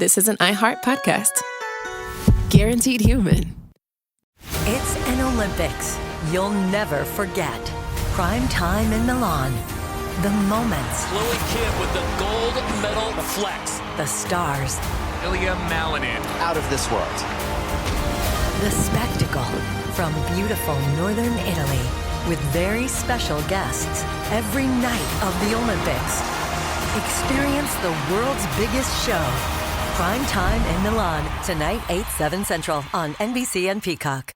this is an iHeart podcast. Guaranteed human. It's an Olympics you'll never forget. Prime time in Milan. The moments. Chloe Kim with the gold medal flex. The stars. Ilya Malinin. Out of this world. The spectacle from beautiful northern Italy with very special guests every night of the Olympics. Experience the world's biggest show. Prime time in Milan. Tonight, 8/7 Central on NBC and Peacock.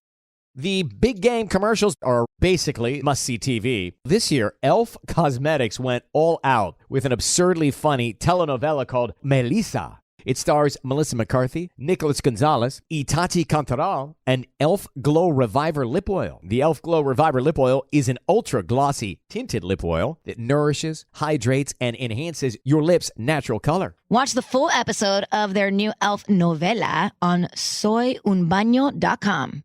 The big game commercials are basically must-see TV. This year, Elf Cosmetics went all out with an absurdly funny telenovela called Melissa. It stars Melissa McCarthy, Nicholas Gonzalez, Itati Cantoral, and Elf Glow Reviver Lip Oil. The Elf Glow Reviver Lip Oil is an ultra-glossy tinted lip oil that nourishes, hydrates, and enhances your lips' natural color. Watch the full episode of their new Elf novela on soyunbaño.com.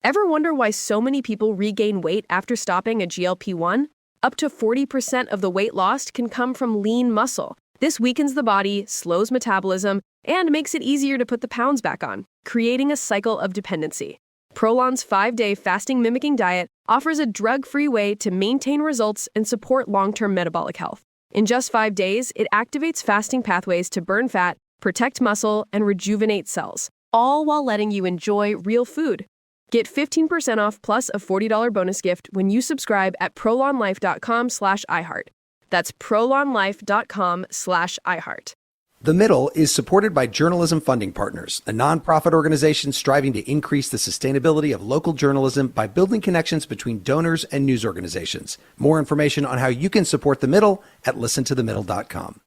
Ever wonder why so many people regain weight after stopping a GLP-1? Up to 40% of the weight lost can come from lean muscle. This weakens the body, slows metabolism, and makes it easier to put the pounds back on, creating a cycle of dependency. Prolon's 5-day fasting-mimicking diet offers a drug-free way to maintain results and support long-term metabolic health. In just 5 days, it activates fasting pathways to burn fat, protect muscle, and rejuvenate cells, all while letting you enjoy real food. Get 15% off plus a $40 bonus gift when you subscribe at prolonlife.com/iHeart. That's prolonlife.com/iHeart. The Middle is supported by Journalism Funding Partners, a nonprofit organization striving to increase the sustainability of local journalism by building connections between donors and news organizations. More information on how you can support The Middle at listentothemiddle.com.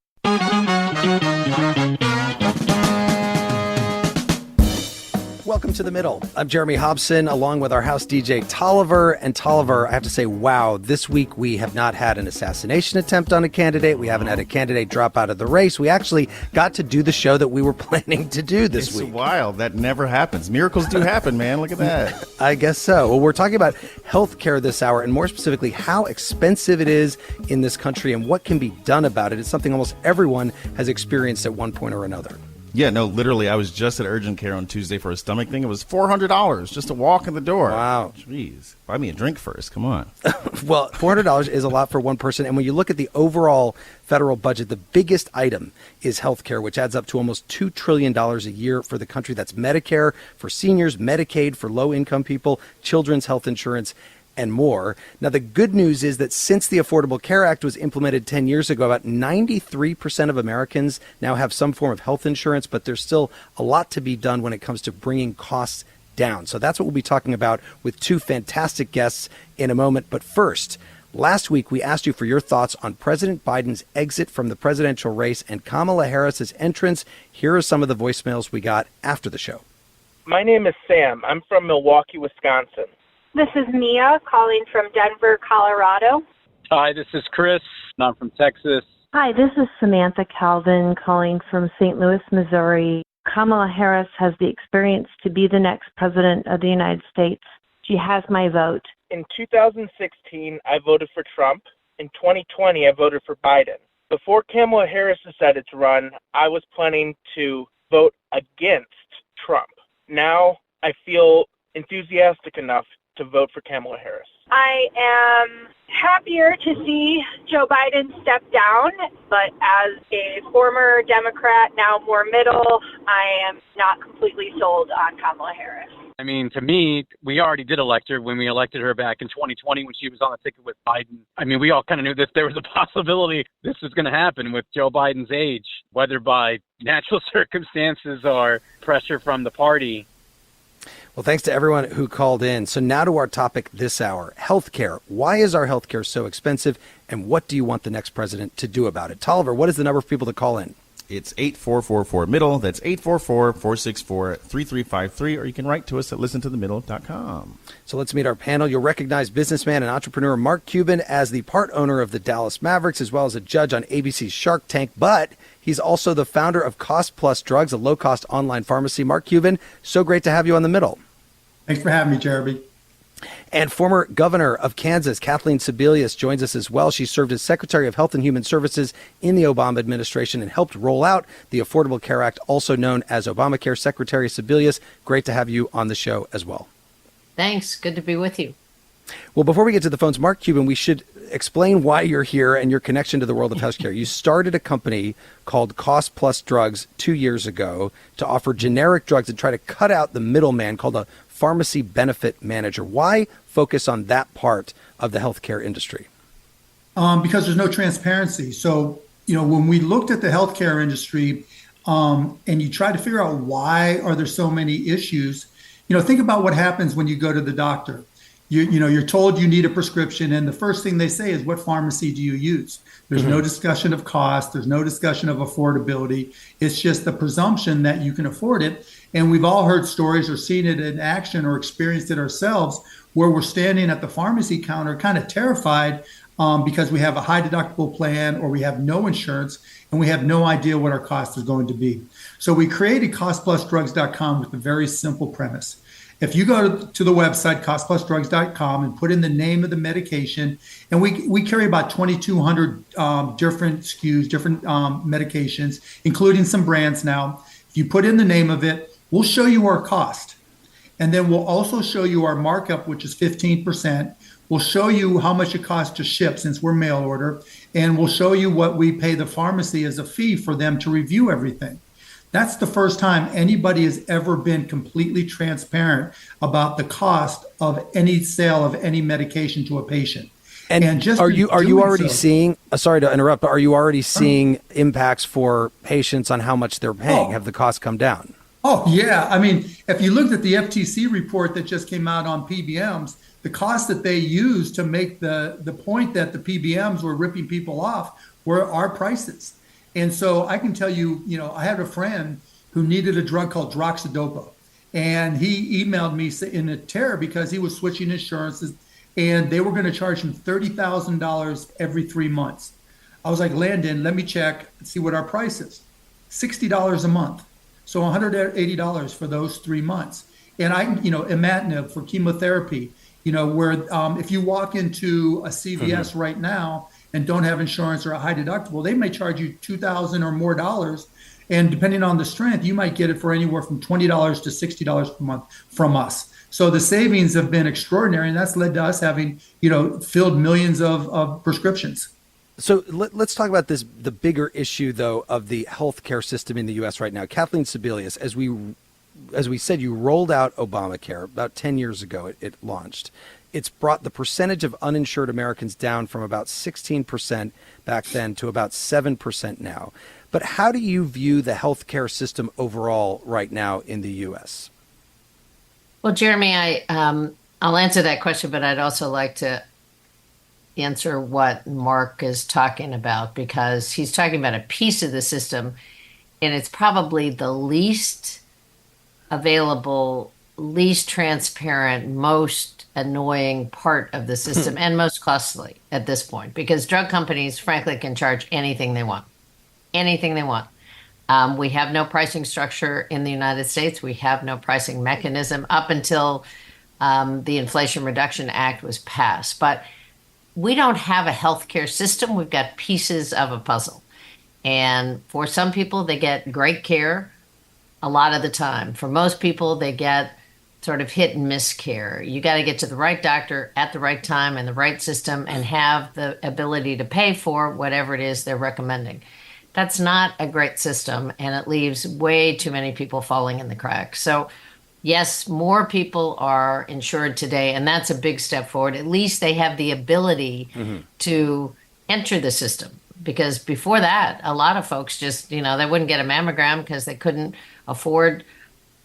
Welcome to The Middle. I'm Jeremy Hobson, along with our house DJ Tolliver. And Tolliver, I have to say, wow, this week we have not had an assassination attempt on a candidate. We haven't had a candidate drop out of the race. We actually got to do the show that we were planning to do this week. It's wild. That never happens. Miracles do happen, man. Look at that. I guess so. Well, we're talking about healthcare this hour, and more specifically, how expensive it is in this country and what can be done about it. It's something almost everyone has experienced at one point or another. Yeah, no, literally, I was just at urgent care on Tuesday for a stomach thing. It was $400 just to walk in the door. Wow. Jeez. Buy me a drink first. Come on. Well, $400 is a lot for one person. And when you look at the overall federal budget, the biggest item is healthcare, which adds up to almost $2 trillion a year for the country. That's Medicare for seniors, Medicaid for low-income people, children's health insurance, and more. Now, the good news is that since the Affordable Care Act was implemented 10 years ago, about 93% of Americans now have some form of health insurance, but there's still a lot to be done when it comes to bringing costs down. So that's what we'll be talking about with two fantastic guests in a moment. But first, last week we asked you for your thoughts on President Biden's exit from the presidential race and Kamala Harris's entrance. Here are some of the voicemails we got after the show. My name is Sam. I'm from Milwaukee, Wisconsin. This is Mia calling from Denver, Colorado. Hi, this is Chris. I'm from Texas. Hi, this is Samantha Calvin calling from St. Louis, Missouri. Kamala Harris has the experience to be the next president of the United States. She has my vote. In 2016, I voted for Trump. In 2020, I voted for Biden. Before Kamala Harris decided to run, I was planning to vote against Trump. Now I feel enthusiastic enough to vote for Kamala Harris. I am happier to see Joe Biden step down, but as a former Democrat, now more middle, I am not completely sold on Kamala Harris. I mean, to me, we already did elect her when we elected her back in 2020 when she was on the ticket with Biden. I mean, we all kind of knew that there was a possibility this was going to happen with Joe Biden's age, whether by natural circumstances or pressure from the party. Well, thanks to everyone who called in. So now to our topic this hour, healthcare. Why is our healthcare so expensive, and what do you want the next president to do about it? Tolliver, what is the number for people to call in? It's 8444-MIDDLE. That's 844-464-3353, or you can write to us at listentothemiddle.com. So let's meet our panel. You'll recognize businessman and entrepreneur Mark Cuban as the part owner of the Dallas Mavericks, as well as a judge on ABC's Shark Tank, but he's also the founder of Cost Plus Drugs, a low-cost online pharmacy. Mark Cuban, so great to have you on The Middle. Thanks for having me, Jeremy. And former governor of Kansas, Kathleen Sebelius, joins us as well. She served as Secretary of Health and Human Services in the Obama administration and helped roll out the Affordable Care Act, also known as Obamacare. Secretary Sebelius, great to have you on the show as well. Thanks. Good to be with you. Well, before we get to the phones, Mark Cuban, we should explain why you're here and your connection to the world of healthcare. You started a company called Cost Plus Drugs 2 years ago to offer generic drugs and try to cut out the middleman, called a pharmacy benefit manager. Why focus on that part of the healthcare industry? Because there's no transparency. So, when we looked at the healthcare industry and you try to figure out why are there so many issues, think about what happens when you go to the doctor. You're told you need a prescription, and the first thing they say is, what pharmacy do you use? There's no discussion of cost. There's no discussion of affordability. It's just the presumption that you can afford it. And we've all heard stories or seen it in action or experienced it ourselves, where we're standing at the pharmacy counter kind of terrified because we have a high deductible plan or we have no insurance and we have no idea what our cost is going to be. So we created costplusdrugs.com with a very simple premise. If you go to the website, costplusdrugs.com, and put in the name of the medication, and we carry about 2,200 different SKUs, different medications, including some brands now. If you put in the name of it, we'll show you our cost. And then we'll also show you our markup, which is 15%. We'll show you how much it costs to ship since we're mail order. And we'll show you what we pay the pharmacy as a fee for them to review everything. That's the first time anybody has ever been completely transparent about the cost of any sale of any medication to a patient. And just are you already seeing? Sorry to interrupt, but are you already seeing impacts for patients on how much they're paying? Have the costs come down? Oh yeah, I mean, if you looked at the FTC report that just came out on PBMs, the cost that they used to make the point that the PBMs were ripping people off were our prices. And so I can tell you, I had a friend who needed a drug called droxidopa, and he emailed me in a terror because he was switching insurances, and they were going to charge him $30,000 every 3 months. I was like, Landon, let me check and see what our price is. $60 a month. So $180 for those 3 months. And imatinib for chemotherapy, where if you walk into a CVS right now and don't have insurance or a high deductible, they may charge you $2,000 or more dollars. And depending on the strength, you might get it for anywhere from $20 to $60 per month from us. So the savings have been extraordinary, and that's led to us having, filled millions of prescriptions. So let's talk about the bigger issue, though, of the healthcare system in the U.S. right now. Kathleen Sebelius, as we said, you rolled out Obamacare about 10 years ago. It launched. It's brought the percentage of uninsured Americans down from about 16% back then to about 7% now. But how do you view the healthcare system overall right now in the U.S.? Well, Jeremy, I'll answer that question, but I'd also like to answer what Mark is talking about, because he's talking about a piece of the system, and it's probably the least available, least transparent, most annoying part of the system and most costly at this point, because drug companies, frankly, can charge anything they want. Anything they want. We have no pricing structure in the United States. We have no pricing mechanism up until the Inflation Reduction Act was passed. But we don't have a healthcare system. We've got pieces of a puzzle. And for some people, they get great care a lot of the time. For most people, they get sort of hit and miss care. You got to get to the right doctor at the right time in the right system and have the ability to pay for whatever it is they're recommending. That's not a great system, and it leaves way too many people falling in the cracks. So yes, more people are insured today, and that's a big step forward. At least they have the ability to enter the system, because before that, a lot of folks just, they wouldn't get a mammogram because they couldn't afford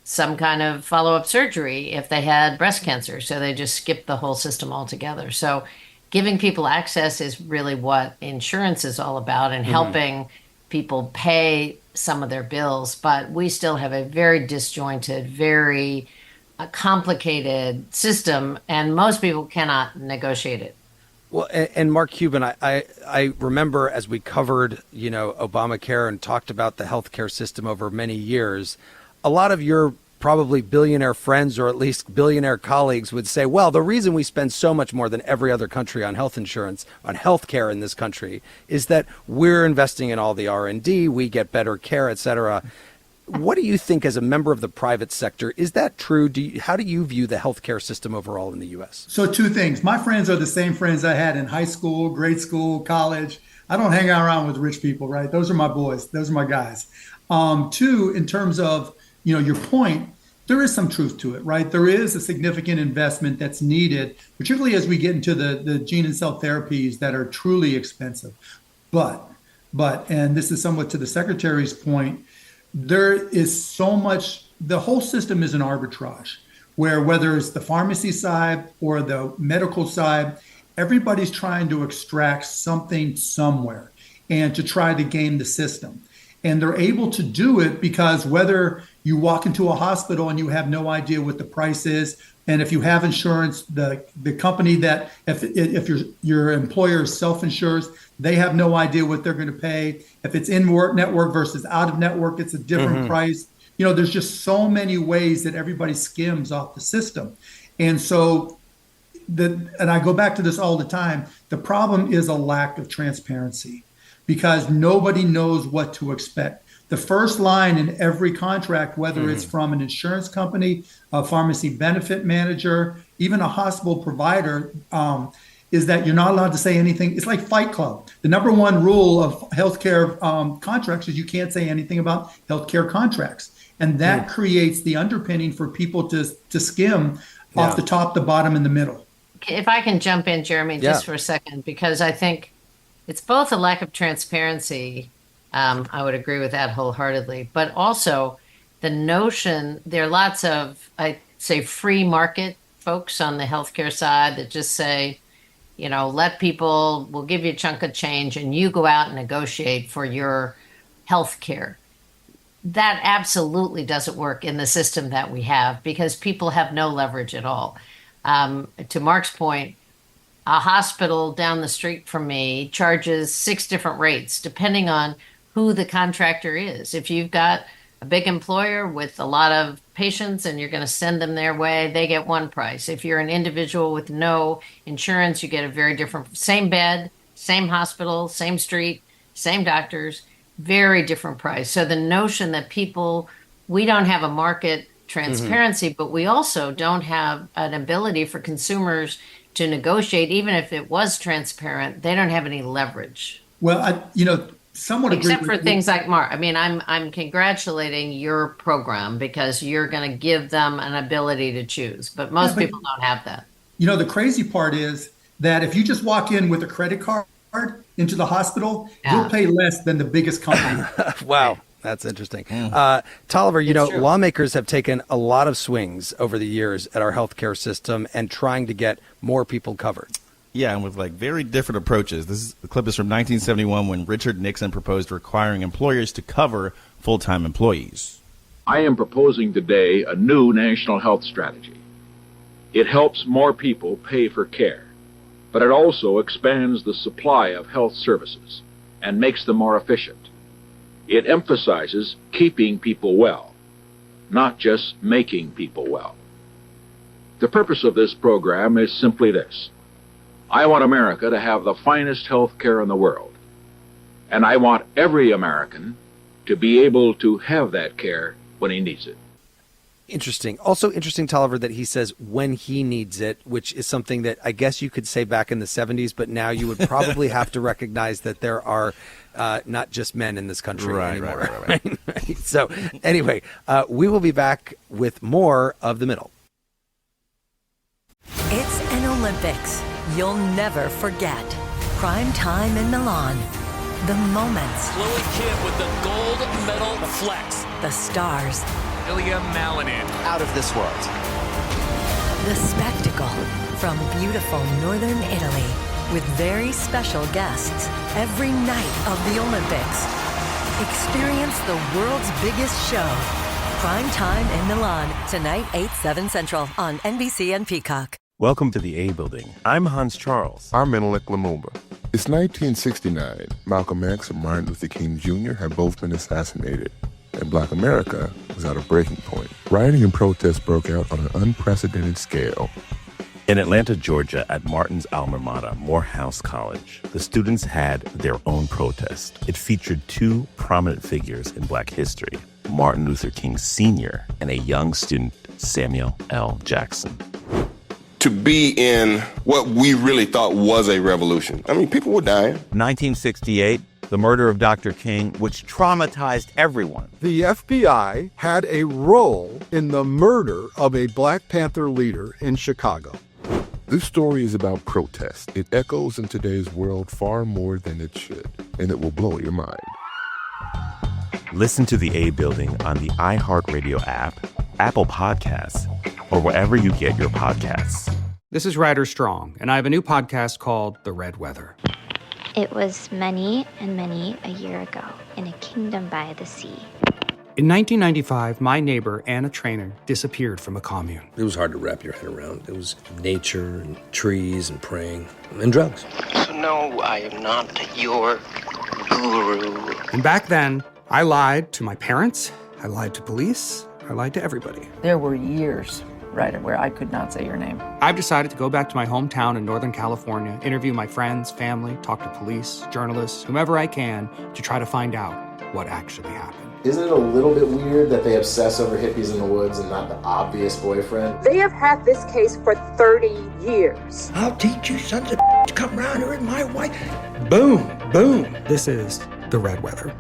some kind of follow-up surgery if they had breast cancer. So they just skipped the whole system altogether. So giving people access is really what insurance is all about, and helping people pay some of their bills. But we still have a very disjointed, very complicated system, and most people cannot negotiate it. Well, and Mark Cuban, I remember as we covered, Obamacare and talked about the healthcare system over many years, a lot of your probably billionaire friends or at least billionaire colleagues would say, well, the reason we spend so much more than every other country on health insurance, on health care in this country, is that we're investing in all the R&D, we get better care, et cetera. What do you think as a member of the private sector? Is that true? How do you view the healthcare system overall in the U.S.? So two things. My friends are the same friends I had in high school, grade school, college. I don't hang around with rich people, right? Those are my boys. Those are my guys. Two, in terms of, your point, there is some truth to it, right? There is a significant investment that's needed, particularly as we get into the gene and cell therapies that are truly expensive. But, and this is somewhat to the secretary's point, there is so much, the whole system is an arbitrage where whether it's the pharmacy side or the medical side, everybody's trying to extract something somewhere and to try to game the system. And they're able to do it because whether you walk into a hospital and you have no idea what the price is, and if you have insurance, the company that, if your employer self-insures, they have no idea what they're going to pay. If it's in-network versus out-of-network, it's a different price. There's just so many ways that everybody skims off the system. And so, and I go back to this all the time, the problem is a lack of transparency because nobody knows what to expect. The first line in every contract, whether it's from an insurance company, a pharmacy benefit manager, even a hospital provider, is that you're not allowed to say anything. It's like Fight Club. The number one rule of healthcare contracts is you can't say anything about healthcare contracts. And that creates the underpinning for people to skim off the top, the bottom, and the middle. If I can jump in, Jeremy, just for a second, because I think it's both a lack of transparency. I would agree with that wholeheartedly, but also the notion, there are lots of, I'd say, free market folks on the healthcare side that just say, let people, we'll give you a chunk of change and you go out and negotiate for your health care. That absolutely doesn't work in the system that we have because people have no leverage at all. To Mark's point, a hospital down the street from me charges 6 different rates depending on who the contractor is. If you've got a big employer with a lot of patients and you're going to send them their way, they get one price. If you're an individual with no insurance, you get a very different, same bed, same hospital, same street, same doctors, very different price. So the notion that we don't have a market transparency, but we also don't have an ability for consumers to negotiate, even if it was transparent, they don't have any leverage. Well, somewhat except for things like Mark. I mean, I'm congratulating your program because you're going to give them an ability to choose, but most people don't have that. The crazy part is that if you just walk in with a credit card into the hospital, you'll pay less than the biggest company. Wow. That's interesting. Tolliver, lawmakers have taken a lot of swings over the years at our healthcare system and trying to get more people covered. Yeah, and with very different approaches. The clip is from 1971 when Richard Nixon proposed requiring employers to cover full-time employees. I am proposing today a new national health strategy. It helps more people pay for care, but it also expands the supply of health services and makes them more efficient. It emphasizes keeping people well, not just making people well. The purpose of this program is simply this. I want America to have the finest health care in the world, and I want every American to be able to have that care when he needs it. Interesting. Also interesting, Tolliver, that he says when he needs it, which is something that I guess you could say back in the 70s, but now you would probably have to recognize that there are not just men in this country anymore. Right. So anyway, we will be back with more of The Middle. It's an Olympics you'll never forget. Prime time in Milan. The moments. Chloe Kim with the gold medal flex. The stars. Ilya Malinin. Out of this world. The spectacle from beautiful northern Italy with very special guests every night of the Olympics. Experience the world's biggest show. Prime time in Milan. Tonight, 8/7 Central on NBC and Peacock. Welcome to the A Building. I'm Hans Charles. I'm Menelik Lumumba. It's 1969. Malcolm X and Martin Luther King Jr. have both been assassinated. and Black America was at a breaking point. Rioting and protests broke out on an unprecedented scale. In Atlanta, Georgia, at Martin's alma mater, Morehouse College, the students had their own protest. It featured two prominent figures in Black history, Martin Luther King Sr. and a young student, Samuel L. Jackson. To be in what we really thought was a revolution. I mean, people were dying. 1968, the murder of Dr. King, which traumatized everyone. The FBI had a role in the murder of a Black Panther leader in Chicago. This story is about protest. It echoes in today's world far more than it should, and it will blow your mind. Listen to The A Building on the iHeartRadio app, Apple Podcasts, or wherever you get your podcasts. This is Ryder Strong, and I have a new podcast called The Red Weather. It was many and many a year ago in a kingdom by the sea. In 1995, my neighbor, Anna Trainer, disappeared from a commune. It was hard to wrap your head around. It was nature and trees and praying and drugs. So no, I am not your guru. And back then, I lied to my parents, I lied to police, I lied to everybody. There were years, Ryder, where I could not say your name. I've decided to go back to my hometown in Northern California, interview my friends, family, talk to police, journalists, whomever I can, to try to find out what actually happened. Isn't it a little bit weird that they obsess over hippies in the woods and not the obvious boyfriend? They have had this case for 30 years. I'll teach you sons of to come around here and my wife. Boom, boom. This is The Red Weather.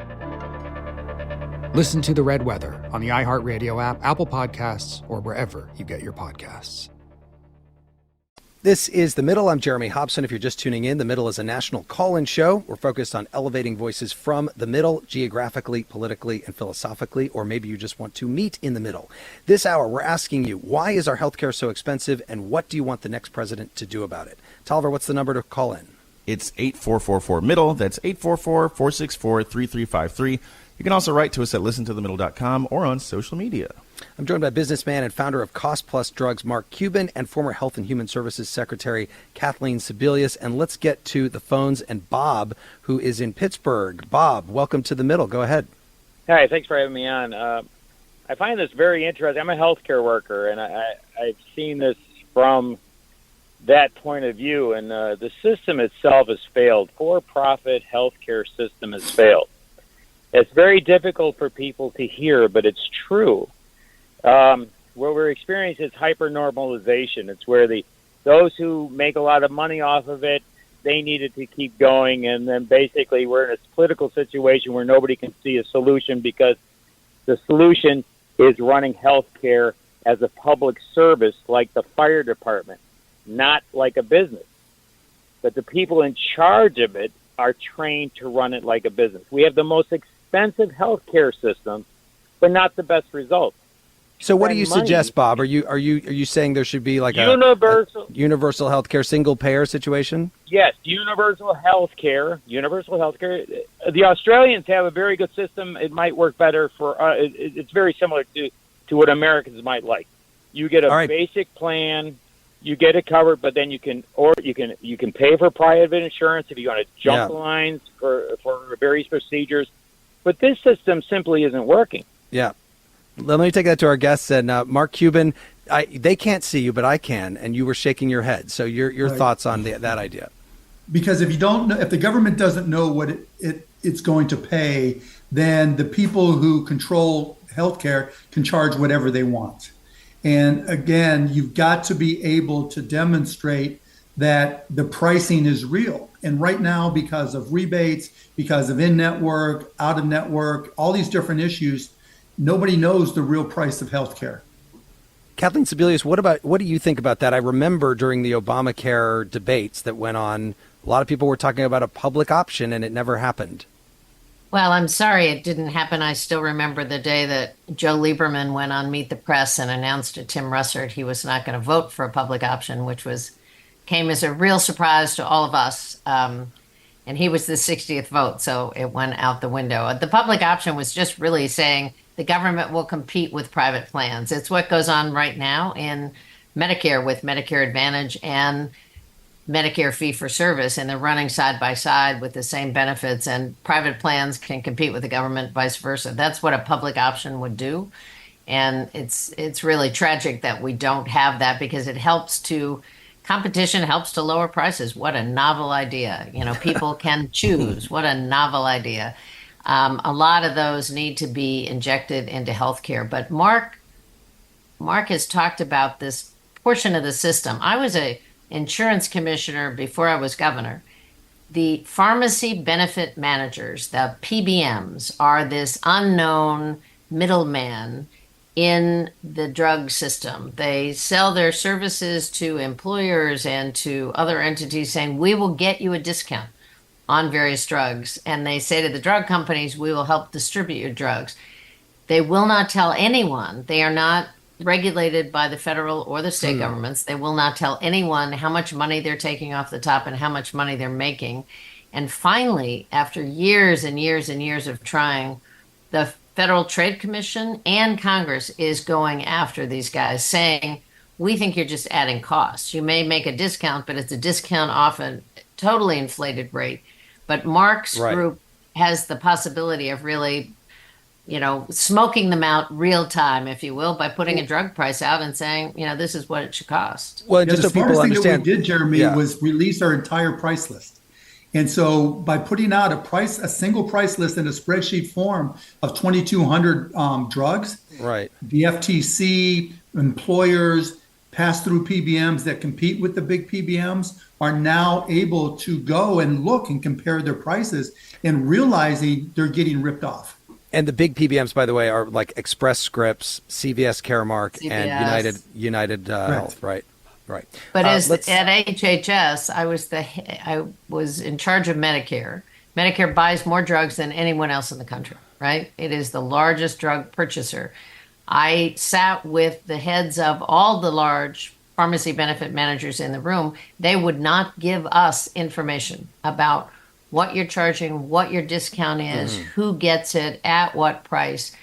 Listen to The Red Weather on the iHeartRadio app, Apple Podcasts, or wherever you get your podcasts. This is The Middle. I'm Jeremy Hobson. If you're just tuning in, The Middle is a national call-in show. We're focused on elevating voices from the middle, geographically, politically, and philosophically, or maybe you just want to meet in the middle. This hour, we're asking you, why is our healthcare so expensive, and what do you want the next president to do about it? Tolliver, what's the number to call in? It's 8444-MIDDLE. That's 844-464-3353. You can also write to us at listentothemiddle.com or on social media. I'm joined by businessman and founder of Cost Plus Drugs, Mark Cuban, and former Health and Human Services Secretary Kathleen Sebelius. And let's get to the phones and Bob, who is in Pittsburgh. Bob, welcome to The Middle. Go ahead. Hi, thanks for having me on. I find this very interesting. I'm a healthcare worker, and I've seen this from that point of view. And the system itself has failed. For-profit healthcare system has failed. It's very difficult for people to hear, but it's true. What we're experiencing is hyper-normalization. It's where those who make a lot of money off of it, they need it to keep going, and then basically we're in a political situation where nobody can see a solution because the solution is running healthcare as a public service like the fire department, not like a business. But the people in charge of it are trained to run it like a business. We have the most expensive healthcare system, but not the best results. So what do you suggest, Bob? Are you saying there should be like a universal healthcare single payer situation? Yes, universal healthcare. The Australians have a very good system. It might work better for it's very similar to what Americans might like. You get a basic plan, you get it covered, but then you can pay for private insurance if you want to jump the lines for various procedures. But this system simply isn't working. Yeah. Let me take that to our guests. And Mark Cuban, they can't see you, but I can. And you were shaking your head. So your thoughts on that idea? Because if the government doesn't know what it's going to pay, then the people who control healthcare can charge whatever they want. And again, you've got to be able to demonstrate that the pricing is real. And right now, because of rebates, because of in-network, out-of-network, all these different issues, nobody knows the real price of healthcare. Kathleen Sebelius, what do you think about that? I remember during the Obamacare debates that went on, a lot of people were talking about a public option, and it never happened. Well, I'm sorry it didn't happen. I still remember the day that Joe Lieberman went on Meet the Press and announced to Tim Russert he was not going to vote for a public option, which came as a real surprise to all of us. And he was the 60th vote, so it went out the window. The public option was just really saying the government will compete with private plans. It's what goes on right now in Medicare with Medicare Advantage. And Medicare fee for service, and they're running side by side with the same benefits, and private plans can compete with the government, vice versa. That's what a public option would do. And it's really tragic that we don't have that, because it helps to competition helps to lower prices. What a novel idea. People can choose. What a novel idea. A lot of those need to be injected into healthcare. But Mark has talked about this portion of the system. I was a insurance commissioner before I was governor. The pharmacy benefit managers, the PBMs, are this unknown middleman in the drug system. They sell their services to employers and to other entities saying, we will get you a discount on various drugs. And they say to the drug companies, we will help distribute your drugs. They will not tell anyone. They are not regulated by the federal or the state governments. They will not tell anyone how much money they're taking off the top and how much money they're making. And finally, after years and years and years of trying, the Federal Trade Commission and Congress is going after these guys, saying, we think you're just adding costs. You may make a discount, but it's a discount off a totally inflated rate. But Mark's group has the possibility of really, smoking them out real time, if you will, by putting a drug price out and saying, this is what it should cost. Well, just the so people smartest thing understand, that we did, Jeremy, was release our entire price list. And so by putting out a single price list in a spreadsheet form of 2,200 drugs, the FTC, employers, pass-through PBMs that compete with the big PBMs are now able to go and look and compare their prices and realizing they're getting ripped off. And the big PBMs, by the way, are like Express Scripts, CVS Caremark, and United Health, right? Right. But at HHS, I was in charge of Medicare. Medicare buys more drugs than anyone else in the country, right? It is the largest drug purchaser. I sat with the heads of all the large pharmacy benefit managers in the room. They would not give us information about what you're charging, what your discount is, who gets it, at what price.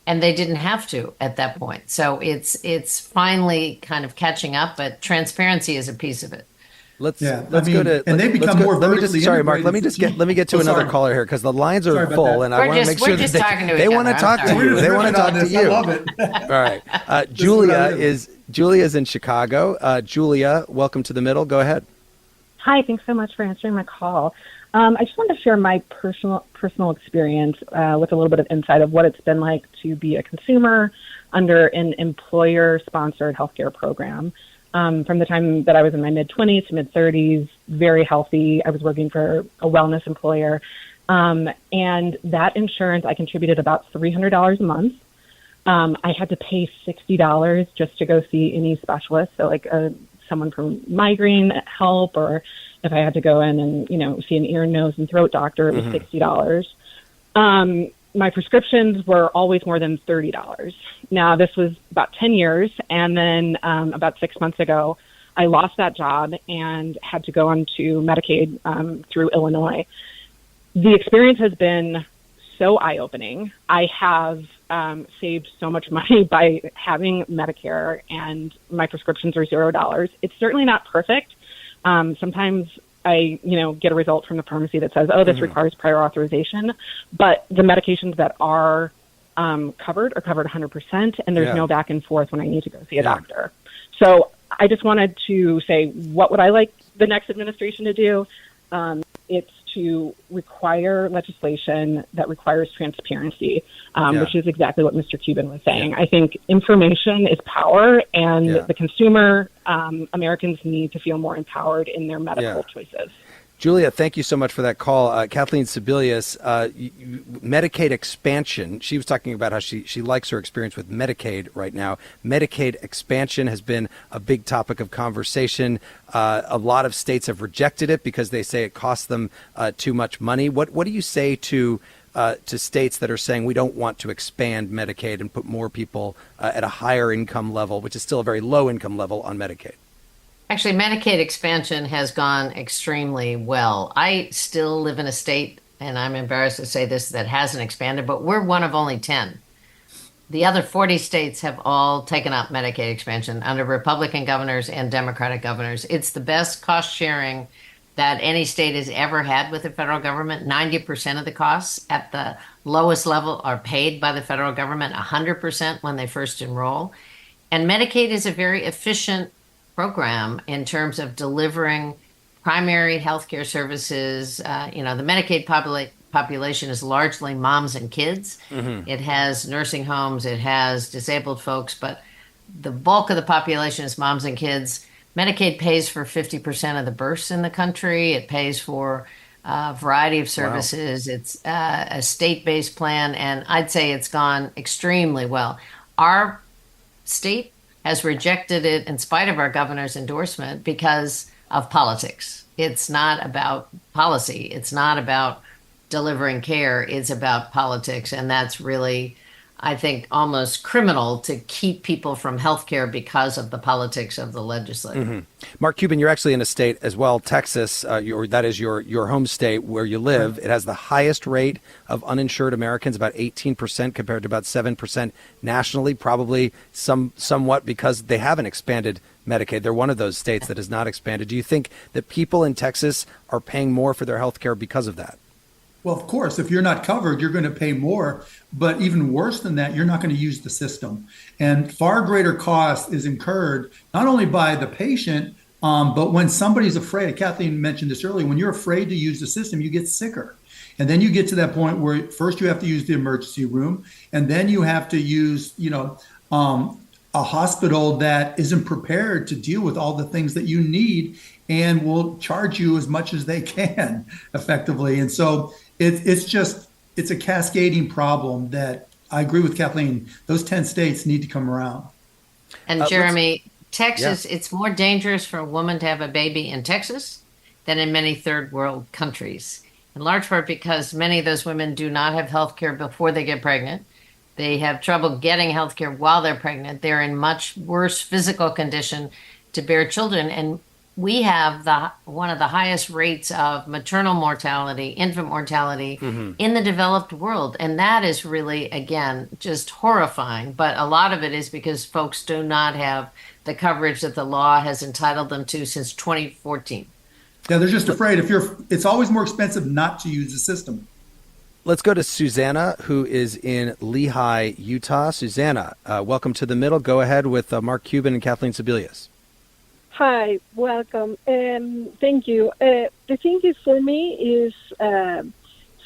And they didn't have to at that point. So it's finally kind of catching up, but transparency is a piece of it. Let's go to, and they become more vertically sorry, Mark. Let me get to another caller here, because the lines are full, and I want to make sure that they want to talk to you. They want to talk to you. I love it. All right, Julia's in Chicago. Julia, welcome to the middle. Go ahead. Hi, thanks so much for answering my call. I just wanted to share my personal experience with a little bit of insight of what it's been like to be a consumer under an employer-sponsored healthcare program. From the time that I was in my mid-20s to mid-30s, very healthy. I was working for a wellness employer. And that insurance, I contributed about $300 a month. I had to pay $60 just to go see any specialist, so like someone from migraine help, or if I had to go in and, see an ear, nose, and throat doctor, it was $60. My prescriptions were always more than $30. Now, this was about 10 years, and then about 6 months ago, I lost that job and had to go on to Medicaid through Illinois. The experience has been so eye-opening. I have saved so much money by having Medicare, and my prescriptions are $0. It's certainly not perfect. Sometimes I, get a result from the pharmacy that says, oh, this requires prior authorization. But the medications that are covered are covered 100%, and there's no back and forth when I need to go see a doctor. So I just wanted to say, what would I like the next administration to do? It's to require legislation that requires transparency, which is exactly what Mr. Cuban was saying. I think information is power, and the consumer, Americans need to feel more empowered in their medical choices. Julia, thank you so much for that call. Kathleen Sebelius, Medicaid expansion. She was talking about how she likes her experience with Medicaid right now. Medicaid expansion has been a big topic of conversation. A lot of states have rejected it because they say it costs them too much money. What do you say to states that are saying we don't want to expand Medicaid and put more people at a higher income level, which is still a very low income level, on Medicaid? Actually, Medicaid expansion has gone extremely well. I still live in a state, and I'm embarrassed to say this, that hasn't expanded, but we're one of only 10. the other 40 states have all taken up Medicaid expansion under Republican governors and Democratic governors. It's the best cost sharing that any state has ever had with the federal government. 90% of the costs at the lowest level are paid by the federal government, 100% when they first enroll. And Medicaid is a very efficient program in terms of delivering primary healthcare services. The Medicaid population is largely moms and kids. Mm-hmm. It has nursing homes, it has disabled folks, but the bulk of the population is moms and kids. Medicaid pays for 50% of the births in the country. It pays for a variety of services. Wow. It's a state-based plan, and I'd say it's gone extremely well. Our state has rejected it in spite of our governor's endorsement because of politics. It's not about policy. It's not about delivering care. It's about politics, and that's really, I think, almost criminal to keep people from health care because of the politics of the legislature. Mm-hmm. Mark Cuban, you're actually in a state as well, Texas, that is your home state where you live. It has the highest rate of uninsured Americans, about 18% compared to about 7% nationally, probably somewhat because they haven't expanded Medicaid. They're one of those states that has not expanded. Do you think that people in Texas are paying more for their health care because of that? Well, of course, if you're not covered, you're going to pay more. But even worse than that, you're not going to use the system. And far greater cost is incurred not only by the patient, but when somebody's afraid. Kathleen mentioned this earlier. When you're afraid to use the system, you get sicker. And then you get to that point where first you have to use the emergency room, and then you have to use, a hospital that isn't prepared to deal with all the things that you need and will charge you as much as they can effectively. And so it's a cascading problem that I agree with Kathleen. Those 10 states need to come around. And Jeremy, Texas, it's more dangerous for a woman to have a baby in Texas than in many third world countries, in large part because many of those women do not have health care before they get pregnant. They have trouble getting health care while they're pregnant. They're in much worse physical condition to bear children. And we have one of the highest rates of maternal mortality, infant mortality in the developed world. And that is really, again, just horrifying. But a lot of it is because folks do not have the coverage that the law has entitled them to since 2014. Yeah, they're just afraid. It's always more expensive not to use the system. Let's go to Susanna, who is in Lehi, Utah. Susanna, welcome to The Middle. Go ahead with Mark Cuban and Kathleen Sebelius. Hi, welcome. Thank you. The thing is, for me, is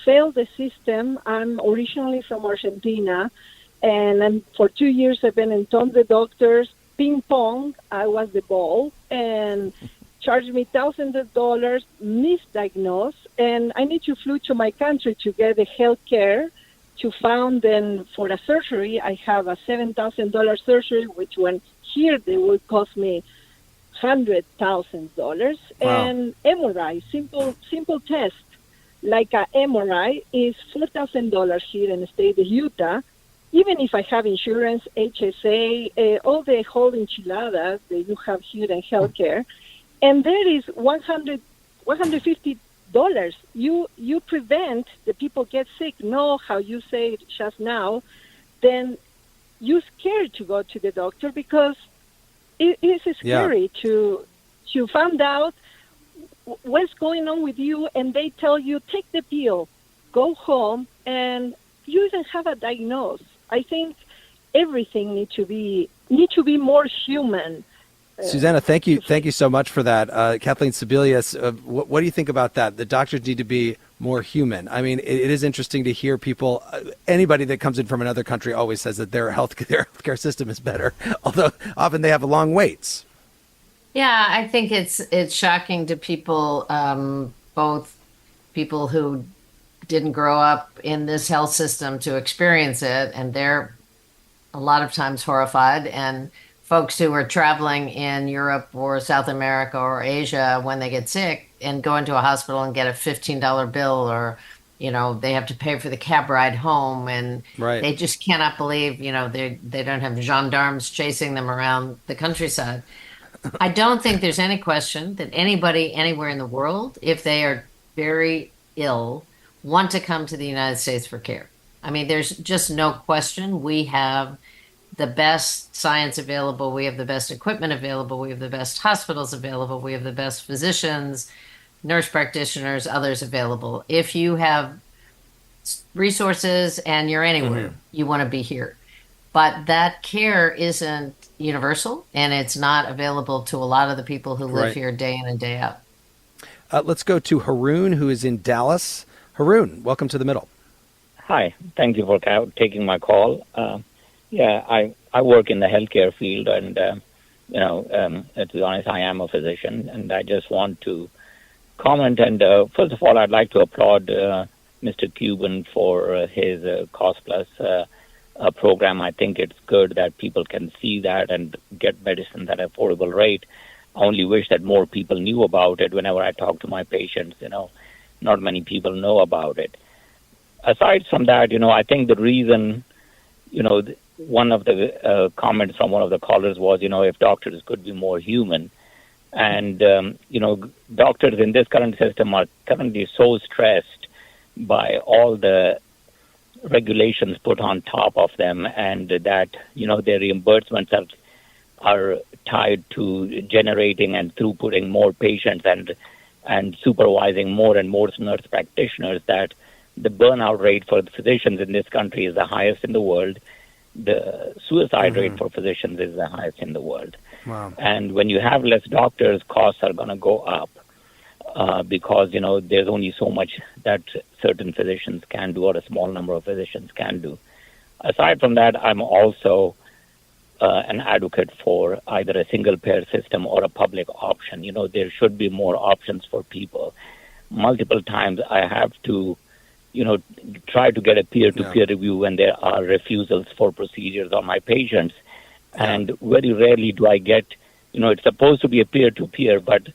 fail the system. I'm originally from Argentina, and for 2 years I've been in tons of doctors. Ping pong, I was the ball, and charged me thousands of dollars, misdiagnosed, and I need to fly to my country to get the health care to found. Then for a surgery, I have a $7,000 surgery, which when here they will cost me $100,000. Wow. And MRI, simple test, like a MRI is $4,000 here in the state of Utah. Even if I have insurance, HSA, all the whole enchiladas that you have here in healthcare, and there is $150. You prevent the people get sick. No, how you say it just now, then you're scared to go to the doctor because it is scary to find out what's going on with you, and they tell you take the pill, go home, and you even have a diagnosis. I think everything need to be more human. Susanna, thank you so much for that. Kathleen Sebelius, what do you think about that? The doctors need to be more human. I mean, it is interesting to hear people. Anybody that comes in from another country always says that their healthcare system is better, although often they have long waits. Yeah, I think it's shocking to people, both people who didn't grow up in this health system to experience it, and they're a lot of times horrified, and folks who are traveling in Europe or South America or Asia when they get sick and go into a hospital and get a $15 bill, or, they have to pay for the cab ride home, and they just cannot believe, they don't have gendarmes chasing them around the countryside. I don't think there's any question that anybody anywhere in the world, if they are very ill, want to come to the United States for care. I mean, there's just no question. We have the best science available. We have the best equipment available. We have the best hospitals available. We have the best physicians, nurse practitioners, others available. If you have resources and you're anywhere, you want to be here. But that care isn't universal, and it's not available to a lot of the people who live here day in and day out. Let's go to Haroon, who is in Dallas. Haroon, welcome to The Middle. Hi, thank you for taking my call. I work in the healthcare field, and to be honest, I am a physician, and I just want to comment. And first of all, I'd like to applaud Mr. Cuban for his Cost Plus program. I think it's good that people can see that and get medicine at an affordable rate. I only wish that more people knew about it. Whenever I talk to my patients, not many people know about it. Aside from that, I think the reason, one of the comments from one of the callers was, if doctors could be more human. And, doctors in this current system are currently so stressed by all the regulations put on top of them, and that, their reimbursements are tied to generating and throughputing more patients and supervising more and more nurse practitioners, that the burnout rate for the physicians in this country is the highest in the world. The suicide rate for physicians is the highest in the world. Wow. And when you have less doctors, costs are going to go up because, there's only so much that certain physicians can do or a small number of physicians can do. Aside from that, I'm also an advocate for either a single-payer system or a public option. There should be more options for people. Multiple times I have to try to get a peer-to-peer review when there are refusals for procedures on my patients. And very rarely do I get, it's supposed to be a peer-to-peer, but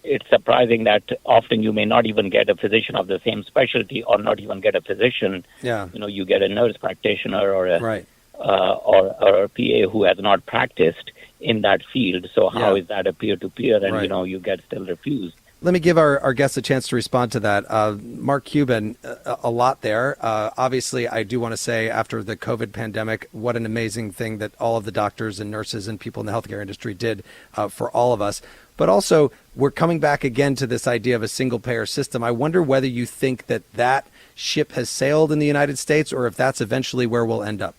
it's surprising that often you may not even get a physician of the same specialty or not even get a physician. Yeah. You get a nurse practitioner or a or a PA who has not practiced in that field. So how is that a peer-to-peer? And, you get still refused. Let me give our guests a chance to respond to that. Mark Cuban, a lot there. Obviously, I do want to say after the COVID pandemic, what an amazing thing that all of the doctors and nurses and people in the healthcare industry did for all of us. But also, we're coming back again to this idea of a single-payer system. I wonder whether you think that ship has sailed in the United States or if that's eventually where we'll end up.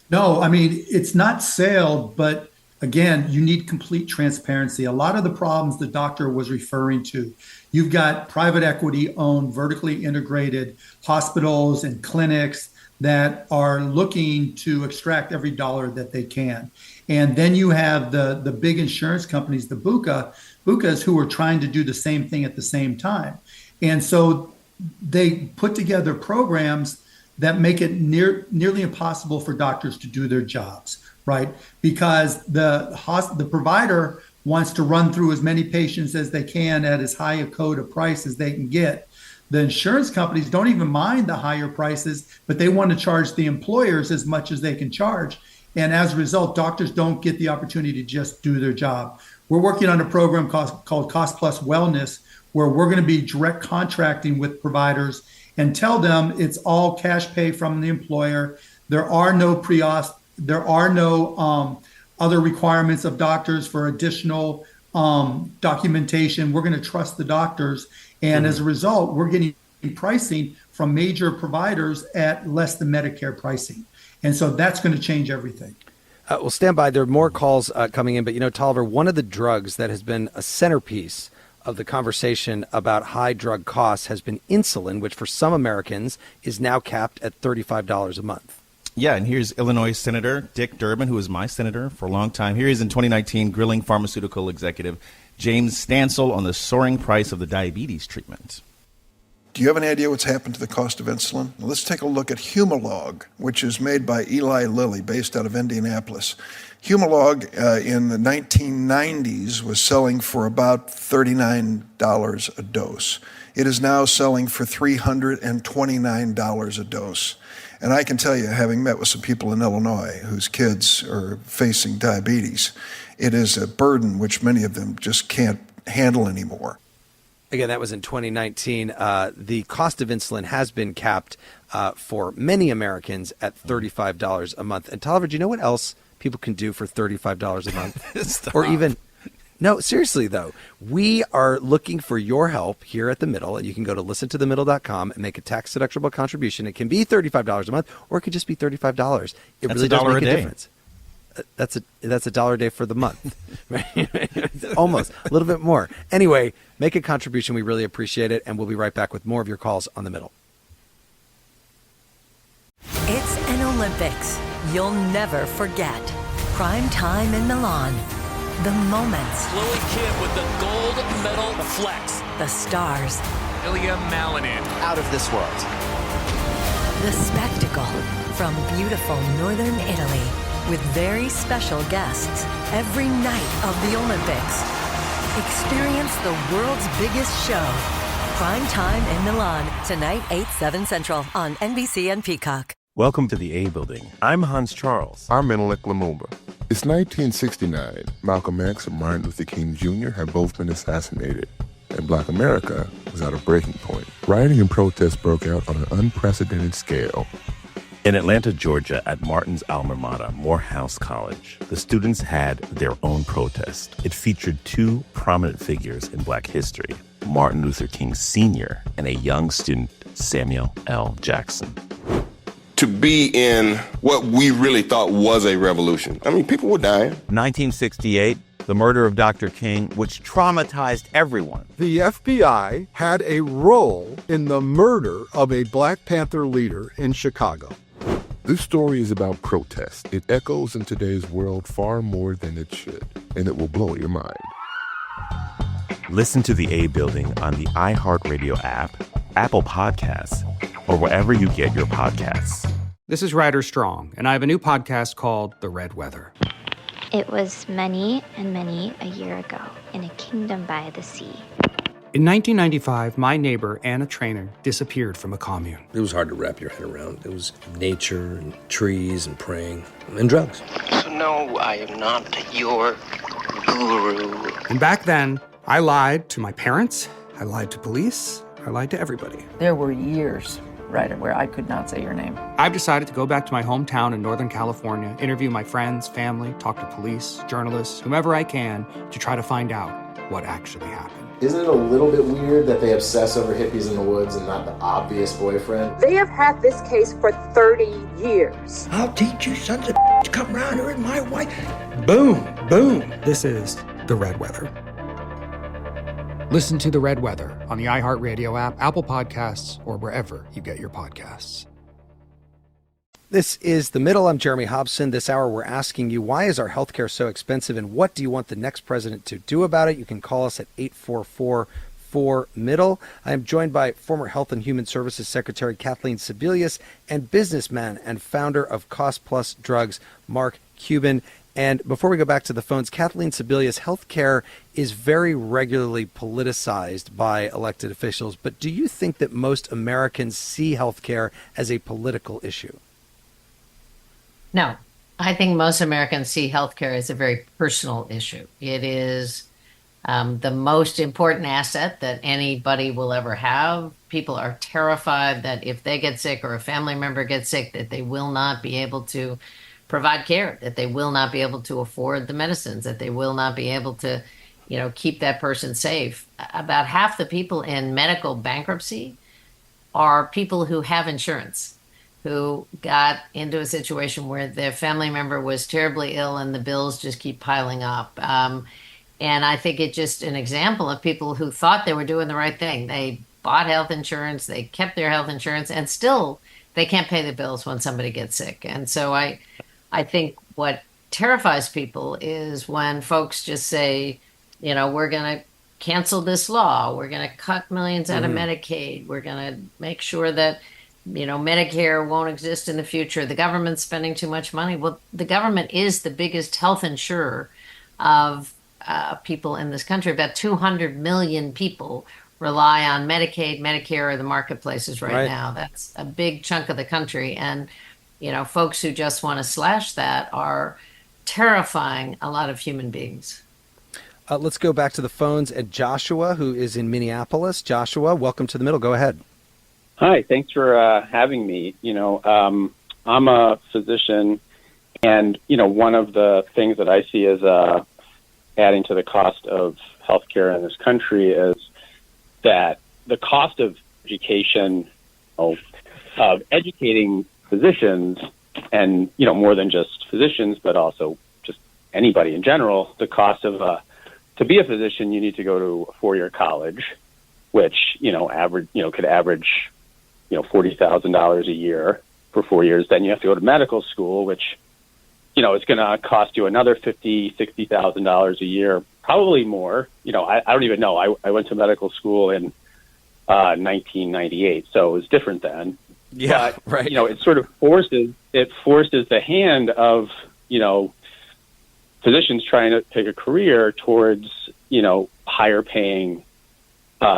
No, I mean, it's not sailed, but again, you need complete transparency. A lot of the problems the doctor was referring to, you've got private equity owned, vertically integrated hospitals and clinics that are looking to extract every dollar that they can. And then you have the big insurance companies, the BUCAs, who are trying to do the same thing at the same time. And so they put together programs that make it nearly impossible for doctors to do their jobs, right? Because the provider wants to run through as many patients as they can at as high a code of price as they can get. The insurance companies don't even mind the higher prices, but they want to charge the employers as much as they can charge. And as a result, doctors don't get the opportunity to just do their job. We're working on a program called Cost Plus Wellness, where we're going to be direct contracting with providers and tell them it's all cash pay from the employer. There are no pre-auth. There are no other requirements of doctors for additional documentation. We're going to trust the doctors. And as a result, we're getting pricing from major providers at less than Medicare pricing. And so that's going to change everything. Well, stand by. There are more calls coming in. But, Tolliver, one of the drugs that has been a centerpiece of the conversation about high drug costs has been insulin, which for some Americans is now capped at $35 a month. Yeah, and here's Illinois Senator Dick Durbin, who was my senator for a long time. Here he is in 2019 grilling pharmaceutical executive James Stansel on the soaring price of the diabetes treatment. Do you have any idea what's happened to the cost of insulin? Well, let's take a look at Humalog, which is made by Eli Lilly, based out of Indianapolis. Humalog in the 1990s was selling for about $39 a dose. It is now selling for $329 a dose. And I can tell you, having met with some people in Illinois whose kids are facing diabetes, it is a burden which many of them just can't handle anymore. Again, that was in 2019. The cost of insulin has been capped for many Americans at $35 a month. And Tolliver, do you know what else people can do for $35 a month? Or even... No, seriously, though, we are looking for your help here at The Middle. And you can go to listentothemiddle.com and make a tax-deductible contribution. It can be $35 a month, or it could just be $35. It really does make a difference. That's $1 a day for the month. Almost a little bit more. Anyway, make a contribution. We really appreciate it. And we'll be right back with more of your calls on The Middle. It's an Olympics you'll never forget. Prime time in Milan. The moments. Chloe Kim with the gold medal flex. The stars. Ilya Malinin. Out of this world. The spectacle from beautiful northern Italy with very special guests every night of the Olympics. Experience the world's biggest show. Prime time in Milan. Tonight, 8/7 Central on NBC and Peacock. Welcome to the A Building. I'm Hans Charles. I'm Menelik Lumumba. It's 1969. Malcolm X and Martin Luther King Jr. had both been assassinated, and Black America was at a breaking point. Rioting and protests broke out on an unprecedented scale. In Atlanta, Georgia, at Martin's alma mater, Morehouse College, the students had their own protest. It featured two prominent figures in Black history, Martin Luther King Sr. and a young student, Samuel L. Jackson. To be in what we really thought was a revolution. I mean, people were dying. 1968, the murder of Dr. King, which traumatized everyone. The FBI had a role in the murder of a Black Panther leader in Chicago. This story is about protest. It echoes in today's world far more than it should, and it will blow your mind. Listen to the A Building on the iHeartRadio app, Apple Podcasts, or wherever you get your podcasts. This is Ryder Strong, and I have a new podcast called The Red Weather. It was many and many a year ago in a kingdom by the sea. In 1995, my neighbor, Anna Trainer, disappeared from a commune. It was hard to wrap your head around. It was nature and trees and praying and drugs. So no, I am not your guru. And back then, I lied to my parents, I lied to police, I lied to everybody. There were years, Ryder, where I could not say your name. I've decided to go back to my hometown in Northern California, interview my friends, family, talk to police, journalists, whomever I can, to try to find out what actually happened. Isn't it a little bit weird that they obsess over hippies in the woods and not the obvious boyfriend? They have had this case for 30 years. I'll teach you sons of to come around here and my wife. Boom, boom. This is The Red Weather. Listen to The Red Weather on the iHeartRadio app, Apple Podcasts, or wherever you get your podcasts. This is The Middle. I'm Jeremy Hobson. This hour, we're asking you, why is our healthcare so expensive, and what do you want the next president to do about it? You can call us at 844-4MIDDLE. I am joined by former Health and Human Services Secretary Kathleen Sebelius and businessman and founder of Cost Plus Drugs, Mark Cuban. And before we go back to the phones, Kathleen Sebelius, healthcare is very regularly politicized by elected officials. But do you think that most Americans see healthcare as a political issue? No, I think most Americans see healthcare as a very personal issue. It is the most important asset that anybody will ever have. People are terrified that if they get sick or a family member gets sick, that they will not be able to provide care, that they will not be able to afford the medicines, that they will not be able to, keep that person safe. About half the people in medical bankruptcy are people who have insurance, who got into a situation where their family member was terribly ill and the bills just keep piling up. And I think it's just an example of people who thought they were doing the right thing. They bought health insurance, they kept their health insurance, and still they can't pay the bills when somebody gets sick. And so I think what terrifies people is when folks just say, we're going to cancel this law, we're going to cut millions out of Medicaid, we're going to make sure that Medicare won't exist in the future. The government's spending too much money. Well, the government is the biggest health insurer of people in this country. About 200 million people rely on Medicaid, Medicare, or the marketplaces right now. That's a big chunk of the country. And, folks who just want to slash that are terrifying a lot of human beings. Let's go back to the phones and Joshua, who is in Minneapolis. Joshua, welcome to the middle. Go ahead. Hi, thanks for having me. I'm a physician, and, one of the things that I see as adding to the cost of healthcare in this country is that the cost of education, of educating physicians, and, more than just physicians, but also just anybody in general, the cost of to be a physician, you need to go to a 4-year college, which, could average, $40,000 a year for 4 years. Then you have to go to medical school, which, it's going to cost you another $60,000 a year, probably more. I don't even know. I went to medical school in 1998, so it was different then. Yeah, but, right. It sort of forces the hand of, physicians trying to take a career towards, higher paying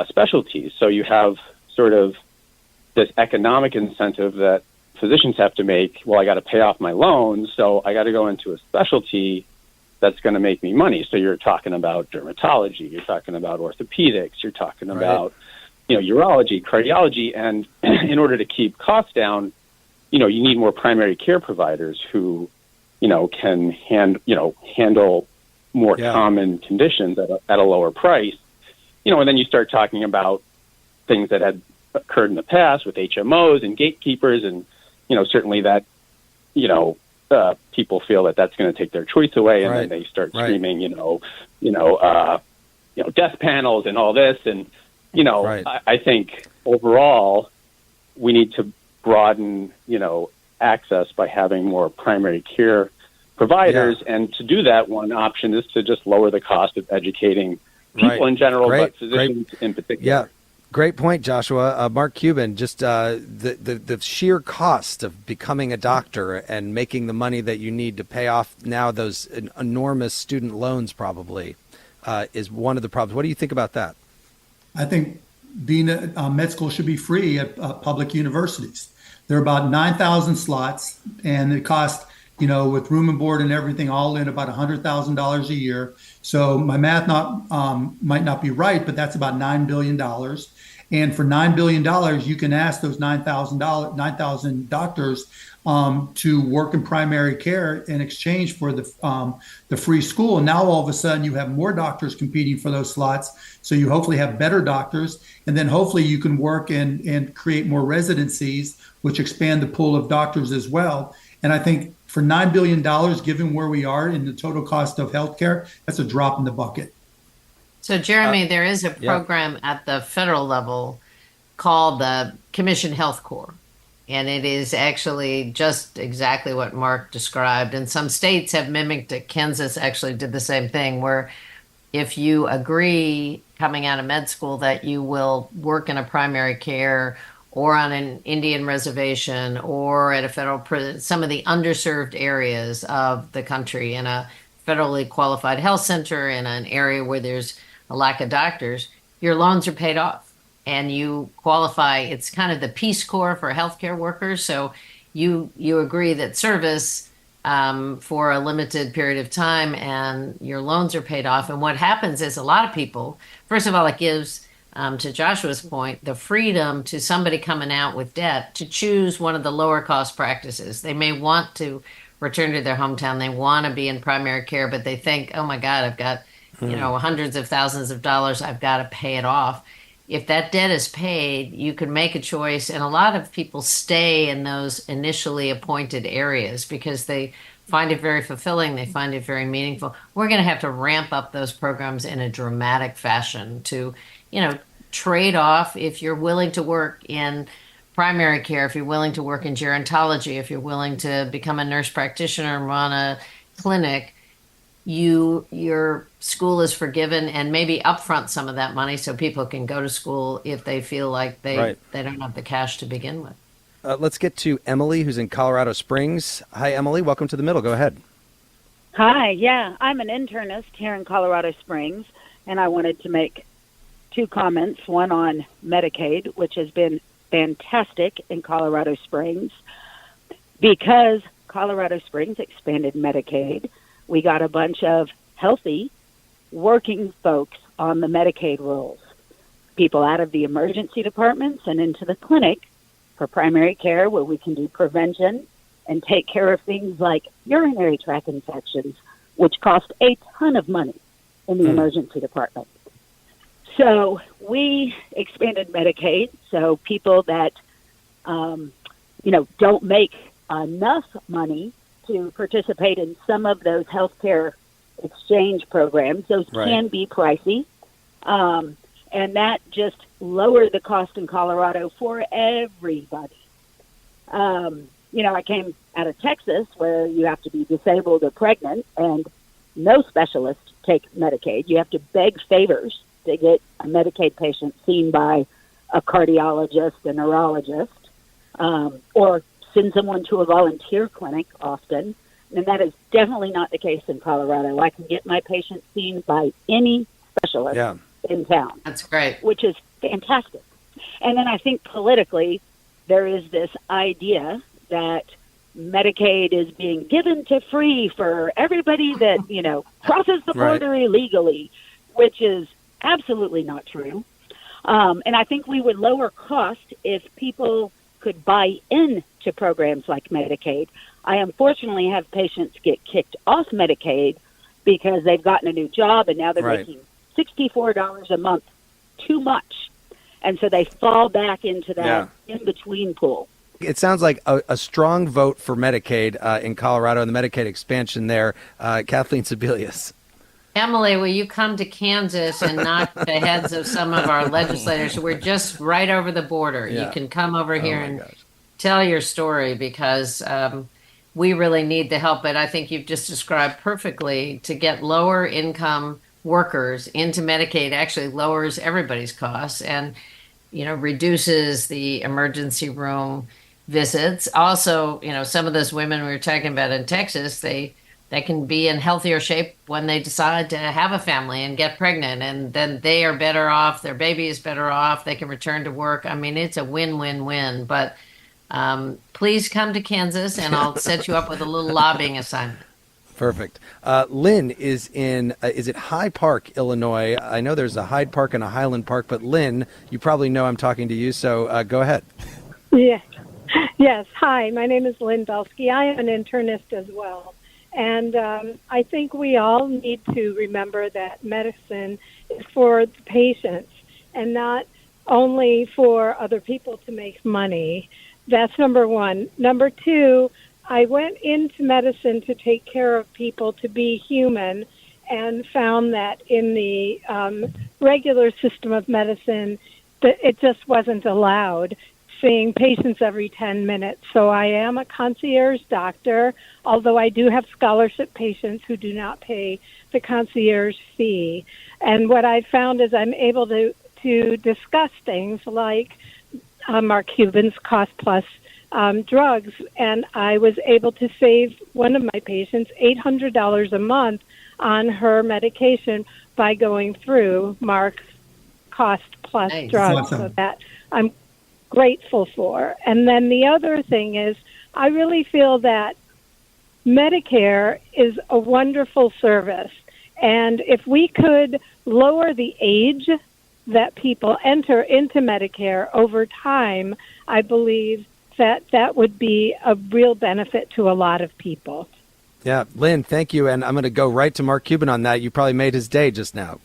specialties. So you have sort of this economic incentive that physicians have to make. Well, I got to pay off my loans, so I got to go into a specialty that's going to make me money. So you're talking about dermatology, you're talking about orthopedics, you're talking about, urology, cardiology, and in order to keep costs down, you need more primary care providers who, can handle more common conditions at a lower price, and then you start talking about things that had occurred in the past with HMOs and gatekeepers, and, certainly that, people feel that that's going to take their choice away, and then they start screaming, death panels and all this, and, I think overall we need to broaden, access by having more primary care providers. And to do that, one option is to just lower the cost of educating people in general, but physicians in particular. Yeah. Great point, Joshua. Mark Cuban, just the sheer cost of becoming a doctor and making the money that you need to pay off now those enormous student loans probably is one of the problems. What do you think about that? I think being a med school should be free at public universities. There are about 9,000 slots, and it costs, with room and board and everything all in, about $100,000 a year. So my math might not be right, but that's about $9 billion. And for $9 billion, you can ask those 9,000 doctors to work in primary care in exchange for the free school. And now all of a sudden you have more doctors competing for those slots. So you hopefully have better doctors, and then hopefully you can work and create more residencies, which expand the pool of doctors as well. And I think for $9 billion, given where we are in the total cost of healthcare, that's a drop in the bucket. So, Jeremy, there is a program at the federal level called the Commission Health Corps, and it is actually just exactly what Mark described. And some states have mimicked it. Kansas actually did the same thing, where if you agree coming out of med school that you will work in a primary care or on an Indian reservation or at a federal prison, some of the underserved areas of the country, in a federally qualified health center, in an area where there's a lack of doctors, your loans are paid off and you qualify. It's kind of the Peace Corps for healthcare workers. So you agree that service for a limited period of time and your loans are paid off. And what happens is a lot of people, first of all, it gives, to Joshua's point, the freedom to somebody coming out with debt to choose one of the lower cost practices. They may want to return to their hometown. They want to be in primary care, but they think, oh my God, I've got hundreds of thousands of dollars. I've got to pay it off. If that debt is paid, you can make a choice. And a lot of people stay in those initially appointed areas because they find it very fulfilling. They find it very meaningful. We're going to have to ramp up those programs in a dramatic fashion to, trade off. If you're willing to work in primary care, if you're willing to work in gerontology, if you're willing to become a nurse practitioner and run a clinic, your school is forgiven, and maybe upfront some of that money so people can go to school if they feel like they don't have the cash to begin with. Let's get to Emily, who's in Colorado Springs. Hi, Emily. Welcome to the middle. Go ahead. Hi. Yeah, I'm an internist here in Colorado Springs, and I wanted to make two comments, one on Medicaid, which has been fantastic in Colorado Springs. Because Colorado Springs expanded Medicaid, we got a bunch of healthy working folks on the Medicaid rules, people out of the emergency departments and into the clinic for primary care, where we can do prevention and take care of things like urinary tract infections, which cost a ton of money in the emergency department. So we expanded Medicaid, so people that, don't make enough money to participate in some of those healthcare exchange programs, those can be pricey. And that just lowered the cost in Colorado for everybody. I came out of Texas, where you have to be disabled or pregnant, and no specialists take Medicaid. You have to beg favors to get a Medicaid patient seen by a cardiologist, a neurologist, or send someone to a volunteer clinic often. And that is definitely not the case in Colorado. I can get my patient seen by any specialist in town. That's great. Which is fantastic. And then I think politically, there is this idea that Medicaid is being given to free for everybody that, crosses the border illegally, which is absolutely not true. And I think we would lower cost if people could buy into programs like Medicaid. I unfortunately have patients get kicked off Medicaid because they've gotten a new job and now they're making $64 a month too much. And so they fall back into that in-between pool. It sounds like a strong vote for Medicaid in Colorado and the Medicaid expansion there. Kathleen Sebelius. Emily, will you come to Kansas and knock the heads of some of our legislators? We're just right over the border. Yeah. You can come over here and tell your story, because we really need the help. But I think you've just described perfectly, to get lower income workers into Medicaid actually lowers everybody's costs and, reduces the emergency room visits. Also, some of those women we were talking about in Texas, they can be in healthier shape when they decide to have a family and get pregnant, and then they are better off, their baby is better off, they can return to work. I mean, it's a win-win-win. But please come to Kansas and I'll set you up with a little lobbying assignment. Perfect. Lynn is in, is it Hyde Park, Illinois? I know there's a Hyde Park and a Highland Park, but Lynn, you probably know I'm talking to you, so go ahead. Yeah. Yes. Hi, my name is Lynn Belsky. I am an internist as well. And I think we all need to remember that medicine is for the patients and not only for other people to make money. That's number one. Number two, I went into medicine to take care of people, to be human, and found that in the regular system of medicine, that it just wasn't allowed, seeing patients every 10 minutes. So I am a concierge doctor, although I do have scholarship patients who do not pay the concierge fee. And what I found is I'm able to discuss things like Mark Cuban's cost plus drugs, and I was able to save one of my patients $800 a month on her medication by going through Mark's cost plus drugs. Awesome. So that I'm grateful for. And then the other thing is, I really feel that Medicare is a wonderful service, and if we could lower the age that people enter into Medicare over time, I believe that would be a real benefit to a lot of people. Yeah, Lynn, thank you. And I'm going to go right to Mark Cuban on that. You probably made his day just now.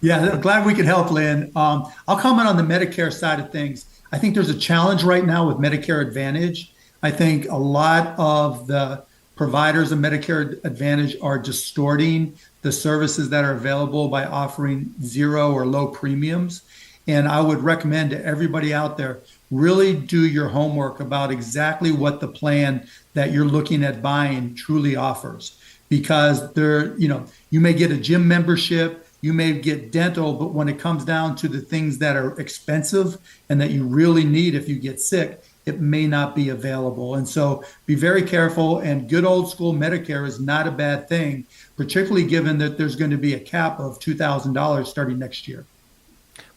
Yeah, I'm glad we could help, Lynn. I'll comment on the Medicare side of things. I think there's a challenge right now with Medicare Advantage. I think a lot of the providers of Medicare Advantage are distorting the services that are available by offering zero or low premiums. And I would recommend to everybody out there, really do your homework about exactly what the plan that you're looking at buying truly offers. Because you may get a gym membership, you may get dental, but when it comes down to the things that are expensive and that you really need if you get sick, it may not be available. And so be very careful. And good old school Medicare is not a bad thing, particularly given that there's going to be a cap of $2,000 starting next year.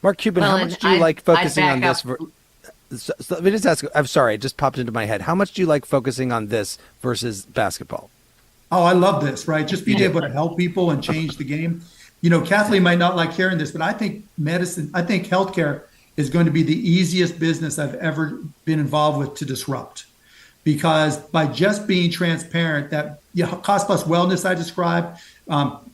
Mark Cuban, how much do you like focusing on this? So let me just ask, I'm sorry, it just popped into my head. How much do you like focusing on this versus basketball? Oh, I love this, right? Just being able to help people and change the game. Kathleen might not like hearing this, but I think healthcare is going to be the easiest business I've ever been involved with to disrupt. Because by just being transparent, that cost plus wellness I described,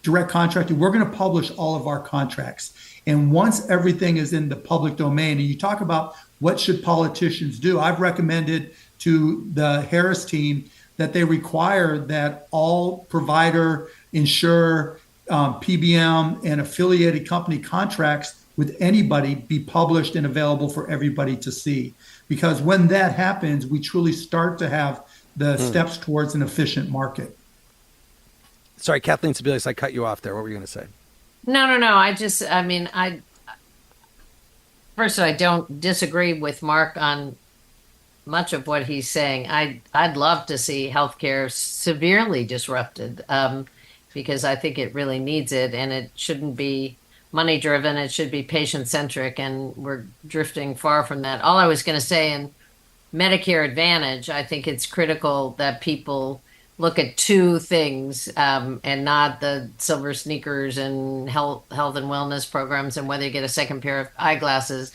direct contracting, we're going to publish all of our contracts. And once everything is in the public domain, and you talk about what should politicians do, I've recommended to the Harris team that they require that all provider, insurer, PBM, and affiliated company contracts with anybody be published and available for everybody to see. Because when that happens, we truly start to have the steps towards an efficient market. Sorry, Kathleen Sebelius, I cut you off there. What were you going to say? No. First of all, I don't disagree with Mark on much of what he's saying. I'd love to see healthcare severely disrupted because I think it really needs it, and it shouldn't be money driven. It should be patient centric, and we're drifting far from that. All I was going to say in Medicare Advantage, I think it's critical that people look at two things and not the silver sneakers and health and wellness programs and whether you get a second pair of eyeglasses.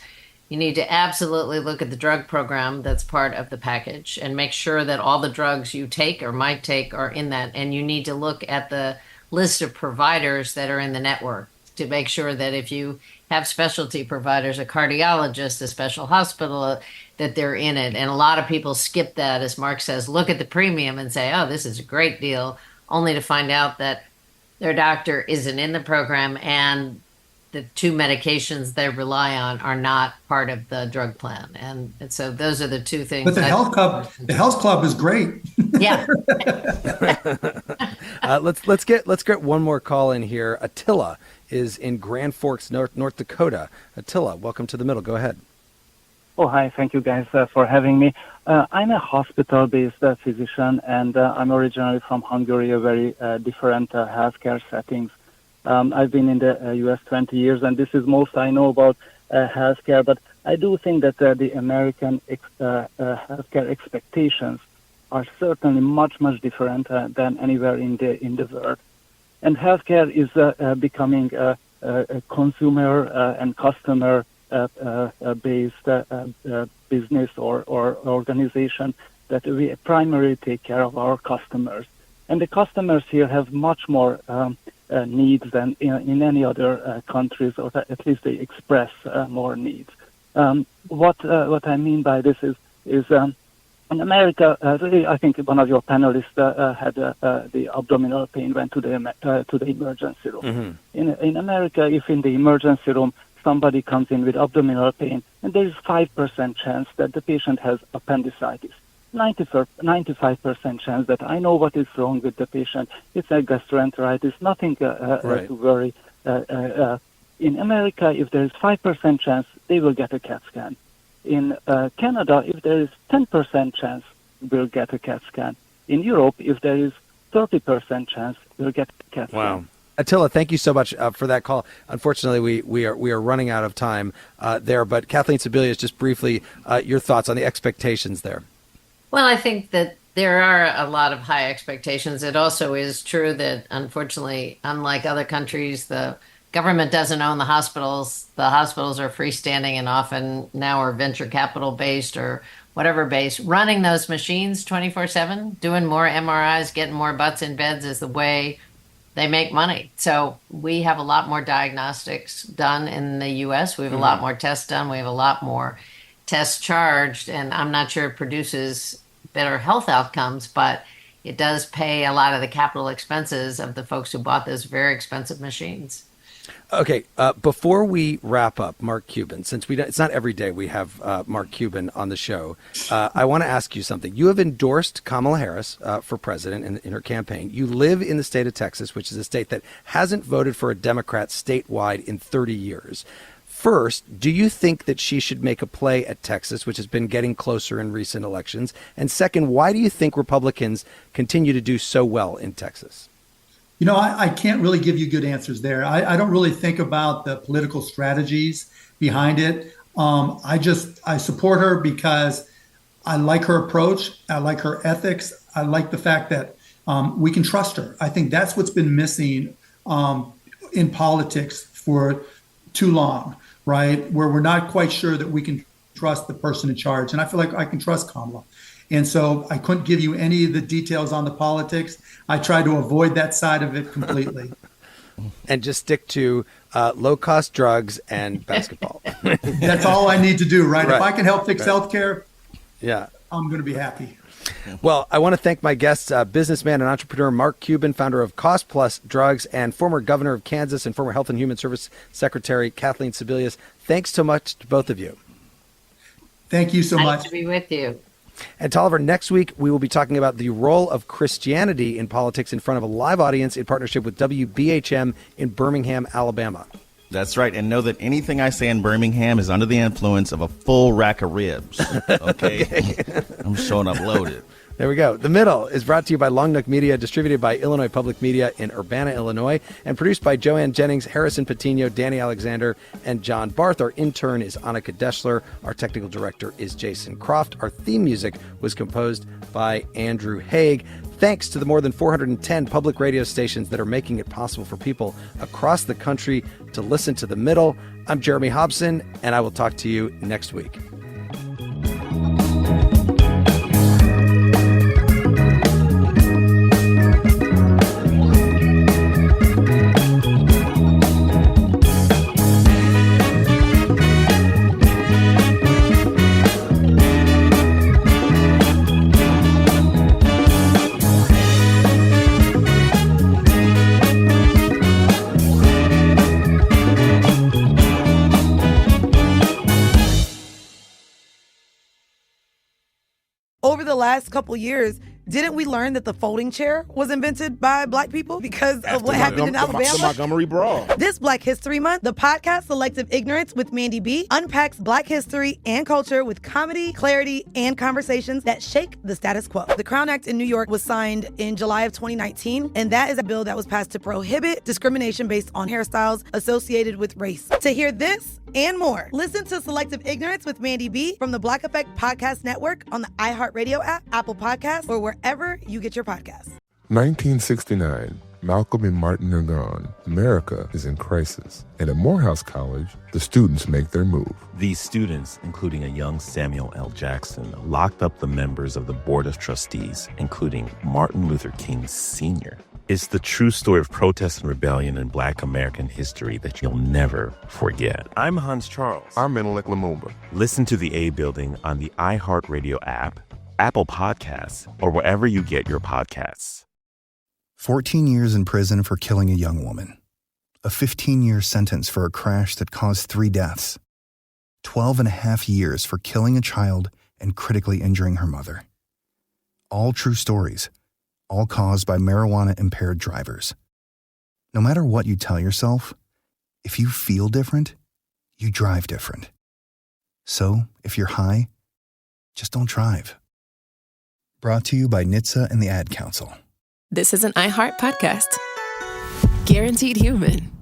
You need to absolutely look at the drug program that's part of the package and make sure that all the drugs you take or might take are in that. And you need to look at the list of providers that are in the network to make sure that if you have specialty providers, a cardiologist, a special hospital, that they're in it. And a lot of people skip that, as Mark says, look at the premium and say, oh, this is a great deal, only to find out that their doctor isn't in the program and the two medications they rely on are not part of the drug plan. And so those are the two things. But the health club is great. Yeah. Let's get one more call in here. Attila is in Grand Forks, North Dakota. Attila, welcome to The Middle. Go ahead. Oh, hi. Thank you guys for having me. I'm a hospital-based physician, and I'm originally from Hungary, a very different healthcare settings. I've been in the U.S. 20 years, and this is most I know about healthcare, but I do think that the American healthcare expectations are certainly much, much different than anywhere in the world. And healthcare is becoming a consumer and customer based business or organization that we primarily take care of our customers. And the customers here have much more needs than in any other countries, or at least they express more needs. What I mean by this is in America, I think one of your panelists had the abdominal pain, went to the emergency room. Mm-hmm. In America, if in the emergency room somebody comes in with abdominal pain, and there is 5% chance that the patient has appendicitis. 95% chance that I know what is wrong with the patient. It's a gastroenteritis, nothing to worry. In America, if there is 5% chance, they will get a CAT scan. In Canada, if there is 10% chance, we'll get a CAT scan. In Europe, if there is 30% chance, we'll get a CAT scan. Wow. Attila, thank you so much for that call. Unfortunately, we are running out of time there. But Kathleen Sebelius, just briefly, your thoughts on the expectations there. Well, I think that there are a lot of high expectations. It also is true that, unfortunately, unlike other countries, the government doesn't own the hospitals. The hospitals are freestanding and often now are venture capital based or whatever based. Running those machines 24/7, doing more MRIs, getting more butts in beds is the way they make money. So we have a lot more diagnostics done in the U.S. We have a lot more tests done. We have a lot more tests charged, and I'm not sure it produces better health outcomes, but it does pay a lot of the capital expenses of the folks who bought those very expensive machines. Okay, before we wrap up, Mark Cuban, since it's not every day we have Mark Cuban on the show, I want to ask you something. You have endorsed Kamala Harris for president in her campaign. You live in the state of Texas, which is a state that hasn't voted for a Democrat statewide in 30 years. First, do you think that she should make a play at Texas, which has been getting closer in recent elections? And second, why do you think Republicans continue to do so well in Texas? I can't really give you good answers there. I don't really think about the political strategies behind it. I support her because I like her approach. I like her ethics. I like the fact that we can trust her. I think that's what's been missing in politics for too long, right? Where we're not quite sure that we can trust the person in charge. And I feel like I can trust Kamala. And so I couldn't give you any of the details on the politics. I tried to avoid that side of it completely. And just stick to low-cost drugs and basketball. That's all I need to do, right? If I can help fix Right. healthcare, yeah, I'm going to be happy. Well, I want to thank my guests, businessman and entrepreneur Mark Cuban, founder of Cost Plus Drugs, and former governor of Kansas and former Health and Human Service Secretary Kathleen Sebelius. Thanks so much to both of you. Thank you so Nice much. to be with you. And Tolliver, next week we will be talking about the role of Christianity in politics in front of a live audience in partnership with WBHM in Birmingham, Alabama. That's right. And know that anything I say in Birmingham is under the influence of a full rack of ribs. Okay? I'm showing up loaded. There we go. The Middle is brought to you by Long Nook Media, distributed by Illinois Public Media in Urbana, Illinois, and produced by Joanne Jennings, Harrison Patino, Danny Alexander, and John Barth. Our intern is Annika Deschler. Our technical director is Jason Croft. Our theme music was composed by Andrew Haig. Thanks to the more than 410 public radio stations that are making it possible for people across the country to listen to The Middle. I'm Jeremy Hobson, and I will talk to you next week. Over the last couple years, didn't we learn that the folding chair was invented by Black people because of what happened in Alabama? The Montgomery Brawl. This Black History Month, the podcast Selective Ignorance with Mandy B unpacks Black history and culture with comedy, clarity, and conversations that shake the status quo. The Crown Act in New York was signed in July of 2019, and that is a bill that was passed to prohibit discrimination based on hairstyles associated with race. To hear this and more, listen to Selective Ignorance with Mandy B from the Black Effect Podcast Network on the iHeartRadio app, Apple Podcasts, or wherever you get your podcasts. 1969. Malcolm and Martin are gone. America is in crisis. And at Morehouse College, the students make their move. These students, including a young Samuel L. Jackson, locked up the members of the Board of Trustees, including Martin Luther King Sr. It's the true story of protest and rebellion in Black American history that you'll never forget. I'm Hans Charles. I'm Menelik Lumumba. Listen to The A Building on the iHeartRadio app, Apple Podcasts, or wherever you get your podcasts. 14 years in prison for killing a young woman. A 15-year sentence for a crash that caused 3 deaths. 12 and a half years for killing a child and critically injuring her mother. All true stories. All caused by marijuana-impaired drivers. No matter what you tell yourself, if you feel different, you drive different. So, if you're high, just don't drive. Brought to you by NHTSA and the Ad Council. This is an iHeart podcast. Guaranteed Human.